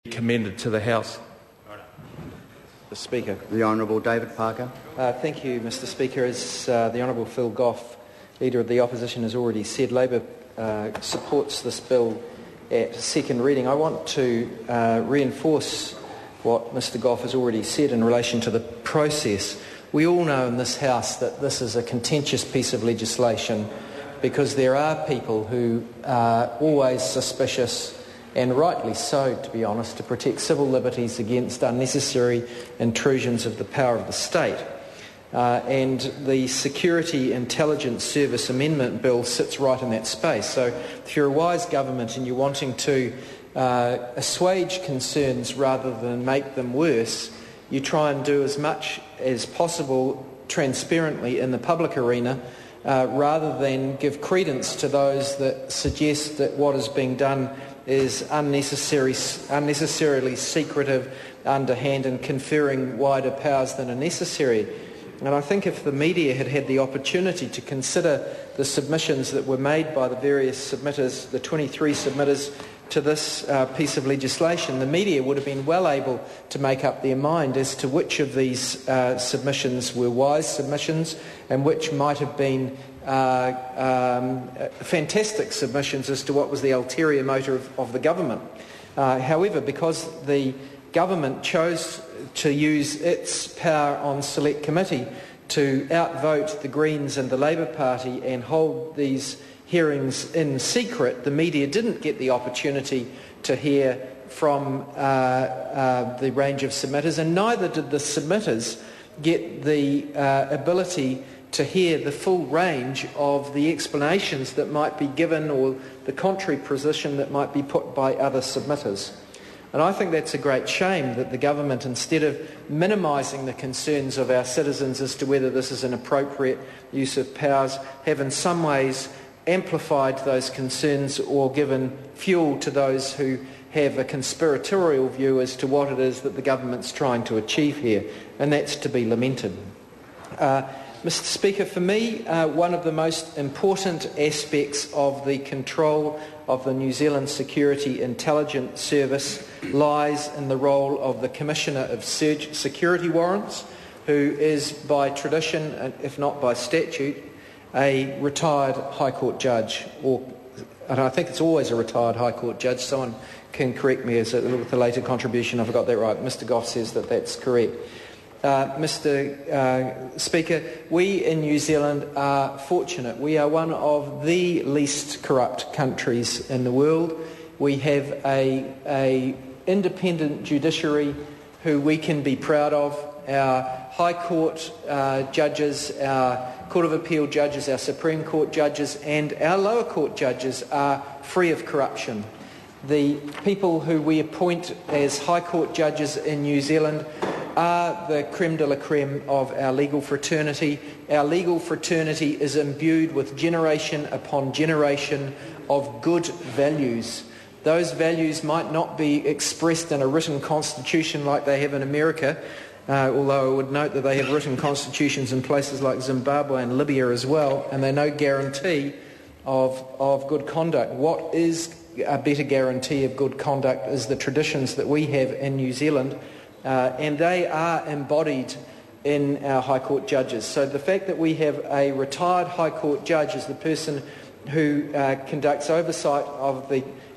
commended to the House. The Speaker. The Honourable David Parker. Thank you, Mr Speaker. As the Honourable Phil Goff, Leader of the Opposition, has already said, Labor supports this bill at second reading. I want to reinforce what Mr Goff has already said in relation to the process. We all know in this House that this is a contentious piece of legislation because there are people who are always suspicious, and rightly so, to be honest, to protect civil liberties against unnecessary intrusions of the power of the state. And the Security Intelligence Service Amendment Bill sits right in that space. So if you're a wise government and you're wanting to assuage concerns rather than make them worse, you try and do as much as possible transparently in the public arena rather than give credence to those that suggest that what is being done is unnecessarily secretive, underhand, and conferring wider powers than are necessary. And I think if the media had had the opportunity to consider the submissions that were made by the various submitters, the 23 submitters to this piece of legislation, the media would have been well able to make up their mind as to which of these submissions were wise submissions and which might have been fantastic submissions as to what was the ulterior motive of the government. However, because the government chose to use its power on select committee to outvote the Greens and the Labour Party and hold these hearings in secret, the media didn't get the opportunity to hear from the range of submitters, and neither did the submitters get the ability to hear the full range of the explanations that might be given or the contrary position that might be put by other submitters. And I think that's a great shame that the government, instead of minimising the concerns of our citizens as to whether this is an appropriate use of powers, have in some ways amplified those concerns or given fuel to those who have a conspiratorial view as to what it is that the government's trying to achieve here, and that's to be lamented. Mr Speaker, for me, one of the most important aspects of the control of the New Zealand Security Intelligence Service lies in the role of the Commissioner of Security Warrants, who is by tradition, if not by statute, a retired High Court judge, and I think it's always a retired High Court judge. Someone can correct me with a later contribution if I got that right. Mr Goff says that that's correct. Mr Speaker, we in New Zealand are fortunate. We are one of the least corrupt countries in the world. We have a independent judiciary who we can be proud of. Our High Court judges, our Court of Appeal judges, our Supreme Court judges and our lower court judges are free of corruption. The people who we appoint as High Court judges in New Zealand are the creme de la creme of our legal fraternity. Our legal fraternity is imbued with generation upon generation of good values. Those values might not be expressed in a written constitution like they have in America, although I would note that they have written constitutions in places like Zimbabwe and Libya as well, and they're no guarantee of good conduct. What is a better guarantee of good conduct is the traditions that we have in New Zealand, and they are embodied in our High Court judges. So the fact that we have a retired High Court judge as the person who conducts oversight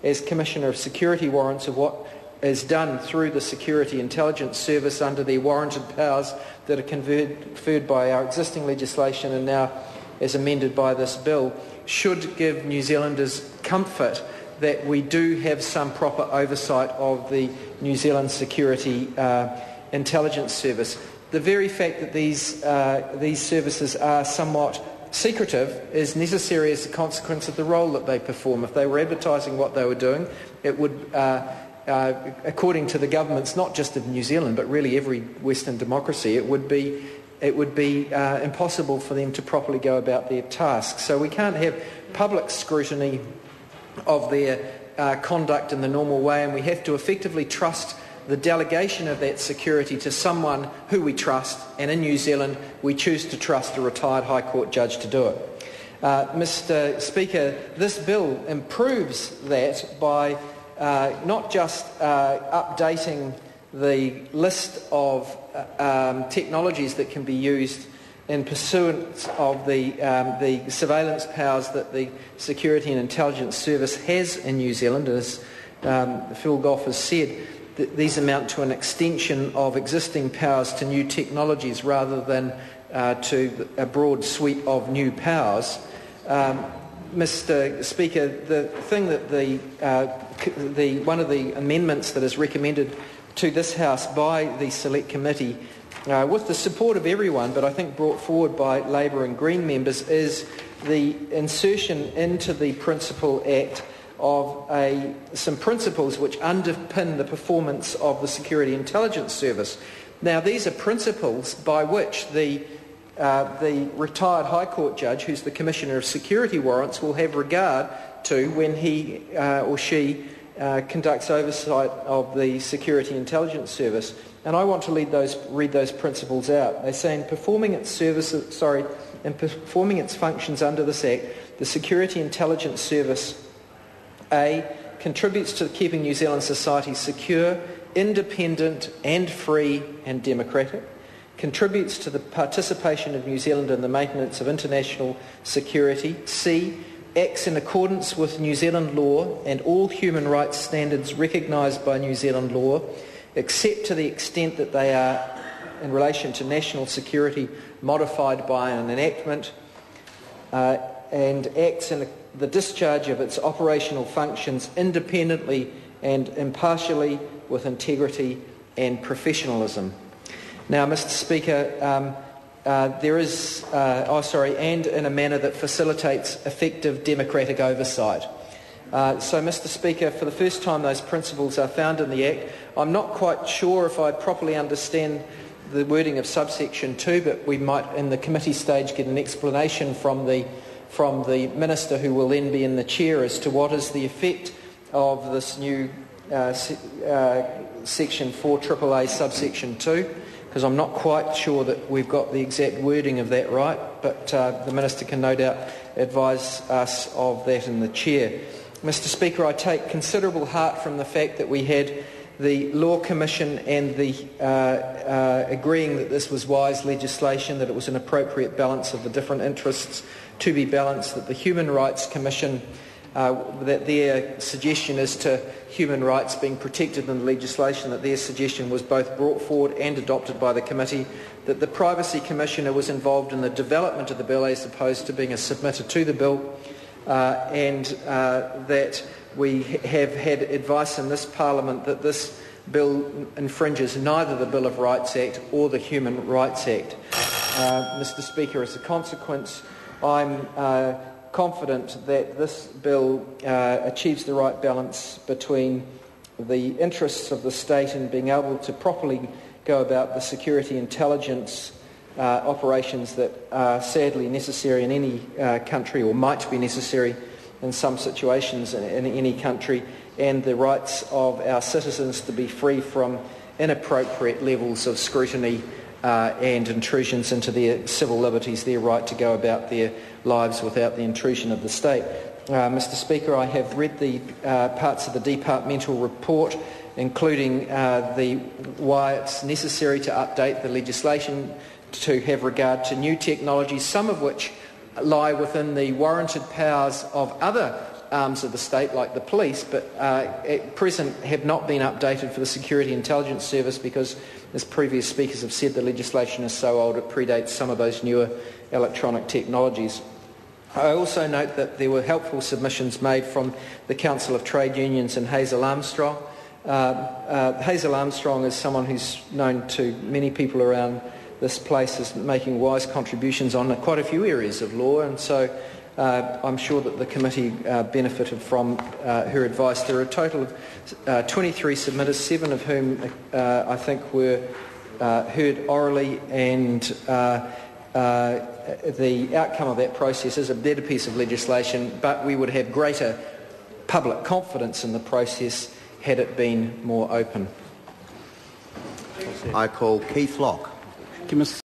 as Commissioner of Security Warrants of what is done through the Security Intelligence Service under their warranted powers that are conferred by our existing legislation and now as amended by this bill should give New Zealanders comfort that we do have some proper oversight of the New Zealand Security Intelligence Service. The very fact that these services are somewhat secretive is necessary as a consequence of the role that they perform. If they were advertising what they were doing, it would, according to the governments, not just of New Zealand, but really every Western democracy, it would be impossible for them to properly go about their tasks. So we can't have public scrutiny of their conduct in the normal way, and we have to effectively trust the delegation of that security to someone who we trust, and in New Zealand we choose to trust a retired High Court judge to do it. Mr Speaker, this bill improves that by not just updating the list of technologies that can be used in pursuance of the surveillance powers that the Security and Intelligence Service has in New Zealand, as Phil Goff has said, these amount to an extension of existing powers to new technologies rather than to a broad suite of new powers. Mr. Speaker, the thing that one of the amendments that is recommended to this House by the Select Committee, with the support of everyone, but I think brought forward by Labour and Green members, is the insertion into the Principal Act of some principles which underpin the performance of the Security Intelligence Service. Now, these are principles by which the retired High Court judge, who's the Commissioner of Security Warrants, will have regard to when he or she conducts oversight of the Security Intelligence Service. And I want to read those principles out. They say in performing its functions under this Act, the Security Intelligence Service A, contributes to keeping New Zealand society secure, independent and free and democratic, contributes to the participation of New Zealand in the maintenance of international security. C, acts in accordance with New Zealand law and all human rights standards recognised by New Zealand law, except to the extent that they are, in relation to national security, modified by an enactment, and acts in the discharge of its operational functions independently and impartially with integrity and professionalism. Now, Mr. Speaker, and in a manner that facilitates effective democratic oversight. So, Mr. Speaker, for the first time those principles are found in the Act. I'm not quite sure if I properly understand the wording of subsection 2, but we might, in the committee stage, get an explanation from the Minister, who will then be in the chair, as to what is the effect of this new section 4AAA subsection 2, because I'm not quite sure that we've got the exact wording of that right, but the Minister can no doubt advise us of that in the chair. Mr. Speaker, I take considerable heart from the fact that we had the Law Commission and the agreeing that this was wise legislation, that it was an appropriate balance of the different interests to be balanced, that the Human Rights Commission, that their suggestion as to human rights being protected in the legislation, that their suggestion was both brought forward and adopted by the committee, that the Privacy Commissioner was involved in the development of the bill as opposed to being a submitter to the bill, and that we have had advice in this Parliament that this bill infringes neither the Bill of Rights Act or the Human Rights Act. Mr. Speaker, as a consequence, I'm confident that this bill achieves the right balance between the interests of the state in being able to properly go about the security intelligence operations that are sadly necessary in any country, or might be necessary in some situations in any country, and the rights of our citizens to be free from inappropriate levels of scrutiny and intrusions into their civil liberties, their right to go about their lives without the intrusion of the state. Mr. Speaker, I have read the parts of the departmental report, including why it's necessary to update the legislation to have regard to new technologies, some of which lie within the warranted powers of other arms of the state, like the police, but at present have not been updated for the Security Intelligence Service because, as previous speakers have said, the legislation is so old it predates some of those newer electronic technologies. I also note that there were helpful submissions made from the Council of Trade Unions and Hazel Armstrong. Hazel Armstrong is someone who's known to many people around this place as making wise contributions on quite a few areas of law, and so I'm sure that the committee benefited from her advice. There are a total of 23 submitters, 7 of whom I think were heard orally, and the outcome of that process is a better piece of legislation, but we would have greater public confidence in the process had it been more open. I call Keith Locke. Thank you, Mr.